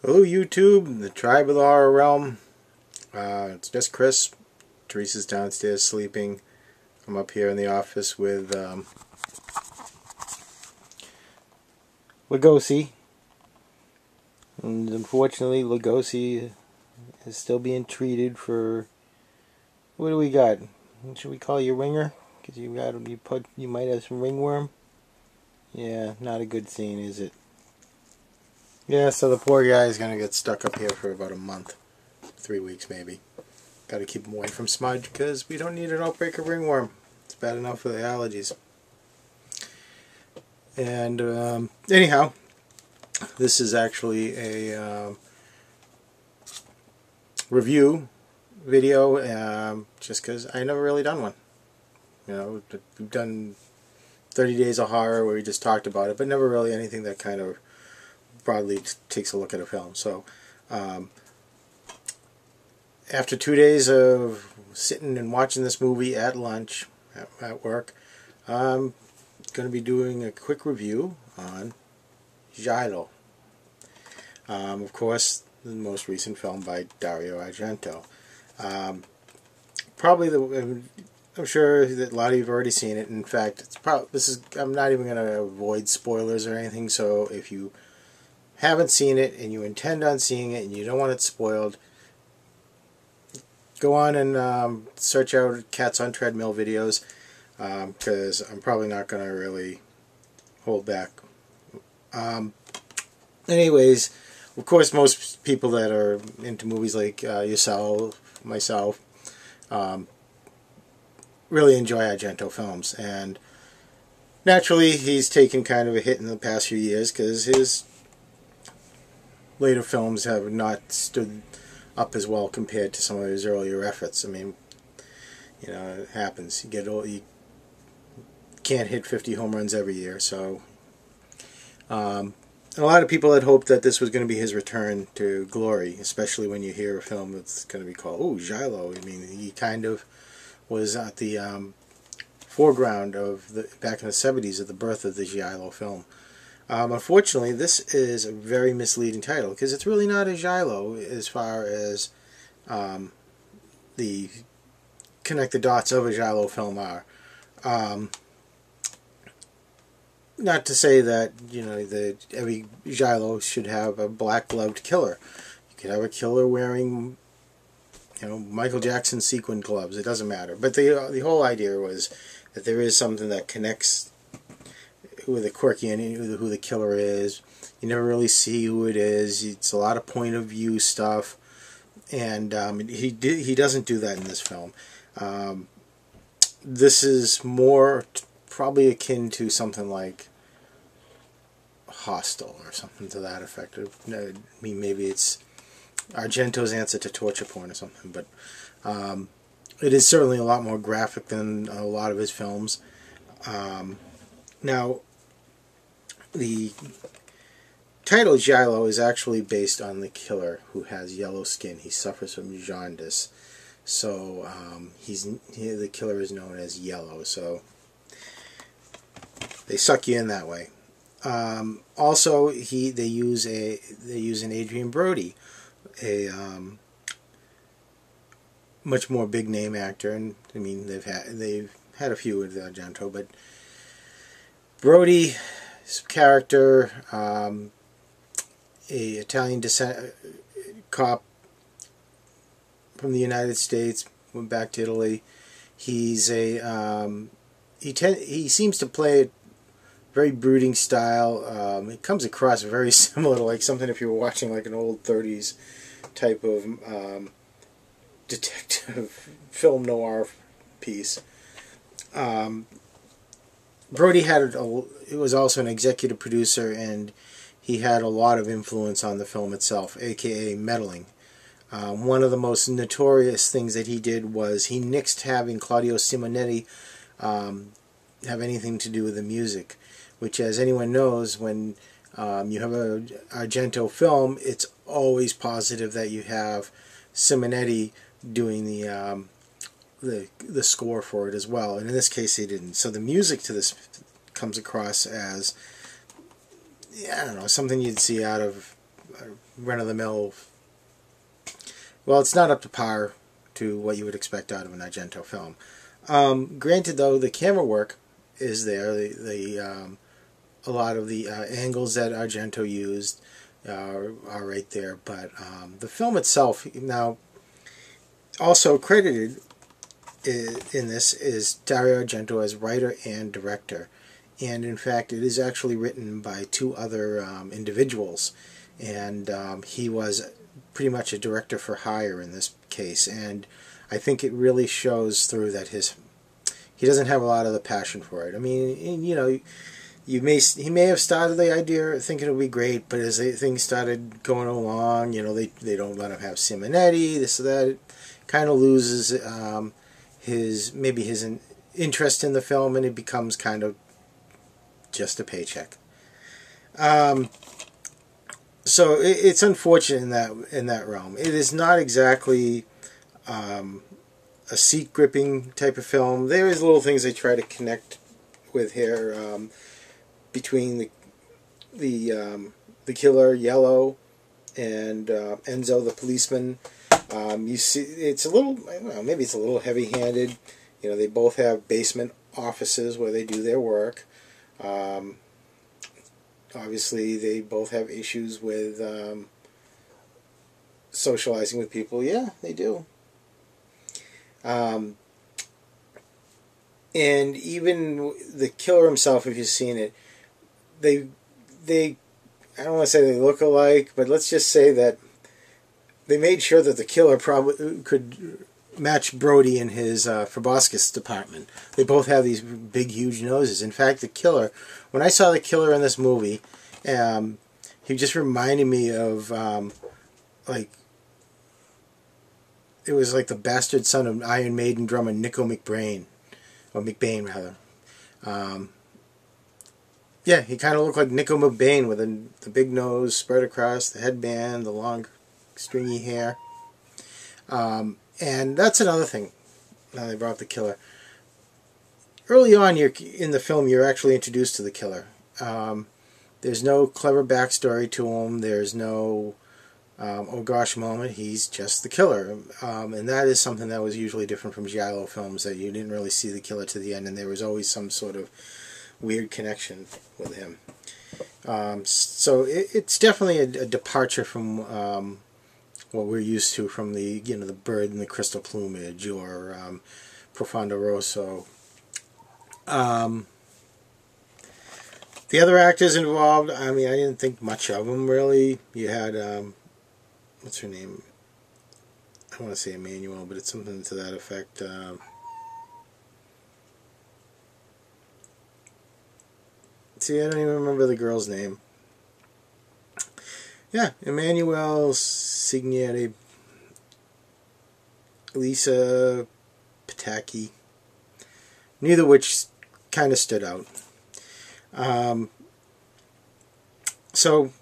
Hello YouTube, the Tribe of the Horror Realm. It's just Chris. Teresa's downstairs sleeping. I'm up here in the office with Lugosi. And unfortunately Lugosi is still being treated for, what do we got? Should we call you ringer? Because you might have some ringworm. Yeah, not a good scene, is it? Yeah, so the poor guy is going to get stuck up here for about a month. 3 weeks maybe. Got to keep him away from smudge because we don't need an outbreak of ringworm. It's bad enough for the allergies. And anyhow, this is actually a review video just because I never really done one. You know, we've done 30 Days of Horror where we just talked about it, but never really anything that kind of broadly takes a look at a film. So after 2 days of sitting and watching this movie at lunch at work, I'm going to be doing a quick review on Giallo. Of course, the most recent film by Dario Argento. I'm sure that a lot of you have already seen it. In fact, I'm not even going to avoid spoilers or anything. So if you haven't seen it and you intend on seeing it and you don't want it spoiled, go on and search out Cats on Treadmill videos, because I'm probably not going to really hold back. Anyways, of course, most people that are into movies like yourself, myself, really enjoy Argento films, and naturally he's taken kind of a hit in the past few years because his later films have not stood up as well compared to some of his earlier efforts. I mean, you know, it happens. You get old, you can't hit 50 home runs every year. So, and a lot of people had hoped that this was going to be his return to glory, especially when you hear a film that's going to be called Giallo. I mean, he kind of was at the foreground of back in the 70s of the birth of the Giallo film. Unfortunately, this is a very misleading title because it's really not a Giallo as far as the connect the dots of a Giallo film are. Not to say that, you know, that every Giallo should have a black-gloved killer. You could have a killer wearing, you know, Michael Jackson sequin gloves. It doesn't matter. But the whole idea was that there is something that connects who the quirky and who the killer is. You never really see who it is. It's a lot of point of view stuff, and he doesn't do that in this film. This is more probably akin to something like Hostel or something to that effect. I mean, maybe it's Argento's answer to torture porn or something, but it is certainly a lot more graphic than a lot of his films. Now, the title Giallo is actually based on the killer who has yellow skin. He suffers from jaundice, so the killer is known as Yellow. So they suck you in that way. Also, they use an Adrian Brody, a much more big name actor, and I mean they've had a few with Argento, but Brody's character, a Italian descent cop from the United States, went back to Italy. He's he seems to play a very brooding style. It comes across very similar to like something if you were watching like an old 30s type of detective film noir piece. Brody was also an executive producer, and he had a lot of influence on the film itself, aka meddling. One of the most notorious things that he did was he nixed having Claudio Simonetti have anything to do with the music, which, as anyone knows, when you have a Argento film, it's always positive that you have Simonetti doing the score for it as well, and in this case he didn't. So the music to this comes across as, I don't know, something you'd see out of run-of-the-mill. Well, it's not up to par to what you would expect out of an Argento film. Granted, though, the camera work is there. A lot of the angles that Argento used are right there. But the film itself, now, also credited in this is Dario Argento as writer and director. And in fact, it is actually written by two other individuals. And he was pretty much a director for hire in this case. And I think it really shows through that he doesn't have a lot of the passion for it. I mean, you know, he may have started the idea thinking it would be great, but as things started going along, you know, they don't let him have Simonetti, this or that. It kind of loses his interest in the film, and it becomes kind of just a paycheck. So it's unfortunate in that realm. It is not exactly a seat-gripping type of film. There is little things they try to connect with here between the killer, Giallo, and Enzo, the policeman. You see, it's a little, I don't know, maybe it's a little heavy-handed. You know, they both have basement offices where they do their work. Obviously, they both have issues with socializing with people. Yeah, they do. And even the killer himself, if you've seen it, they I don't want to say they look alike, but let's just say that they made sure that the killer probably could match Brody in his proboscis department. They both have these big, huge noses. In fact, the killer, when I saw the killer in this movie, he just reminded me of, like, it was like the bastard son of Iron Maiden drummer Nico McBrain, or McBain, rather. Yeah, he kind of looked like Nico McBain with the big nose spread across, the headband, the long, stringy hair. And that's another thing. Now they brought up the killer. Early on in the film, you're actually introduced to the killer. There's no clever backstory to him. There's no, oh gosh moment. He's just the killer. And that is something that was usually different from Giallo films, that you didn't really see the killer to the end, and there was always some sort of weird connection with him. So it's definitely a departure from what we're used to from the the bird and the crystal plumage, or Profondo Rosso. The other actors involved, I mean, I didn't think much of them really. You had what's her name? I want to say Emmanuel, but it's something to that effect. See, I don't even remember the girl's name. Yeah, Emmanuel Signieri, Lisa Pataki, neither of which kind of stood out. So,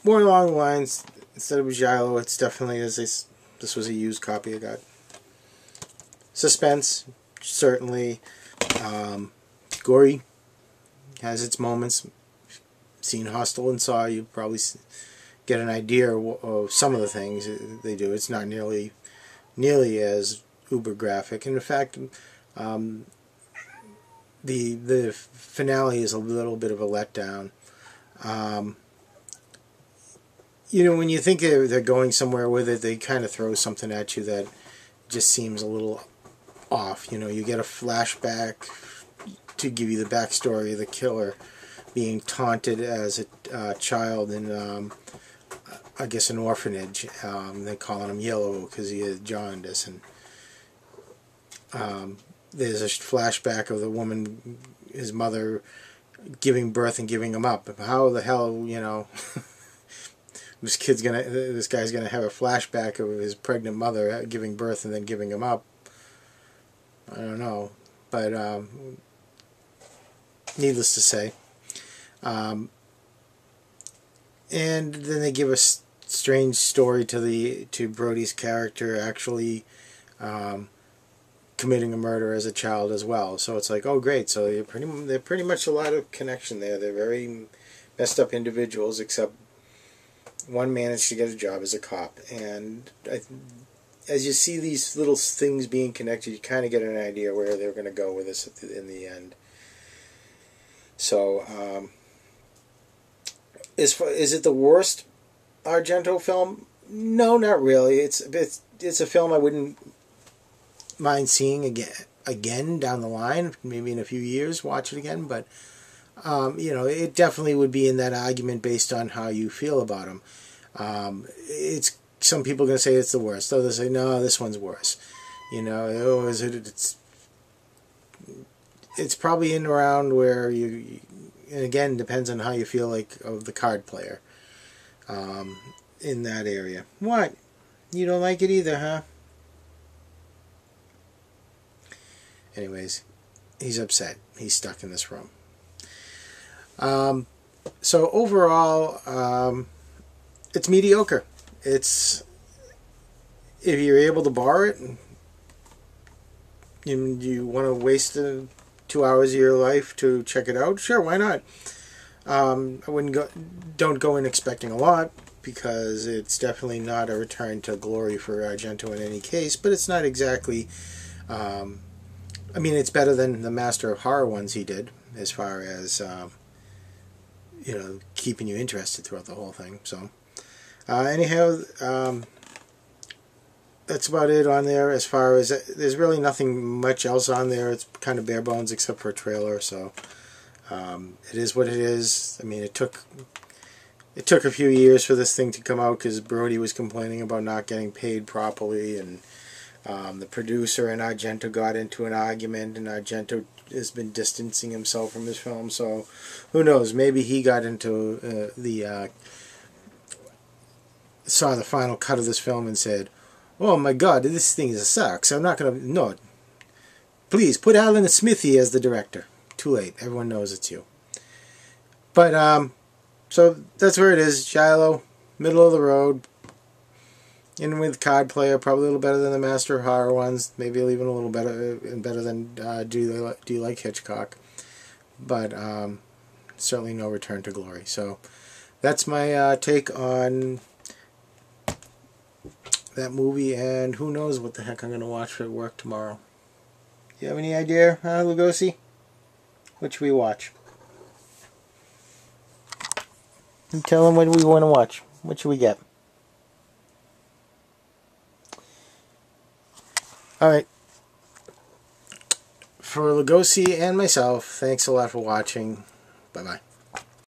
more along the lines, instead of Giallo, it's definitely, this was a used copy I got. Suspense, certainly. Gory, has its moments. Seen Hostel and Saw, you probably get an idea of some of the things they do. It's not nearly as uber graphic, and in fact, the finale is a little bit of a letdown. When you think they're going somewhere with it, they kind of throw something at you that just seems a little off. You get a flashback to give you the backstory of the killer being taunted as a child in, I guess, an orphanage. They're calling him Yellow because he had jaundice, and there's a flashback of the woman, his mother, giving birth and giving him up. How the hell, this guy's gonna have a flashback of his pregnant mother giving birth and then giving him up? I don't know, but needless to say. And then they give a strange story to Brody's character actually committing a murder as a child as well. So it's like, oh great, so they're pretty much a lot of connection there. They're very messed up individuals, except one managed to get a job as a cop, and as you see these little things being connected, you kind of get an idea where they're going to go with this in the end. So, is it the worst Argento film? No, not really. It's a film I wouldn't mind seeing again down the line, maybe in a few years, watch it again. But it definitely would be in that argument based on how you feel about him. It's some people are going to say it's the worst. Others say no, this one's worse. It's probably in around where you. And again, depends on how you feel like of the card player. In that area. What? You don't like it either, huh? Anyways, he's upset. He's stuck in this room. So overall, it's mediocre. It's, if you're able to borrow it, and you want to waste 2 hours of your life to check it out, sure, why not? Don't go in expecting a lot, because it's definitely not a return to glory for Argento in any case, but it's not exactly, it's better than the Master of Horror ones he did, as far as, keeping you interested throughout the whole thing. So, anyhow, that's about it on there. As far as, there's really nothing much else on there. It's kind of bare bones except for a trailer, so it is what it is. I mean, it took a few years for this thing to come out because Brody was complaining about not getting paid properly, and the producer and Argento got into an argument, and Argento has been distancing himself from his film, so who knows, maybe he got into saw the final cut of this film and said, oh my god, this thing sucks, I'm not going to, no, please put Alan Smithy as the director. Too late, everyone knows it's you. But, so that's where it is. Giallo, middle of the road. In with card player, probably a little better than the Master of Horror ones. Maybe even a little better than Do You Like Hitchcock? But certainly no return to glory. So that's my take on that movie, and who knows what the heck I'm going to watch for work tomorrow. You have any idea, Lugosi? What should we watch? And tell them what we want to watch. What should we get? Alright. For Lugosi and myself, thanks a lot for watching. Bye-bye.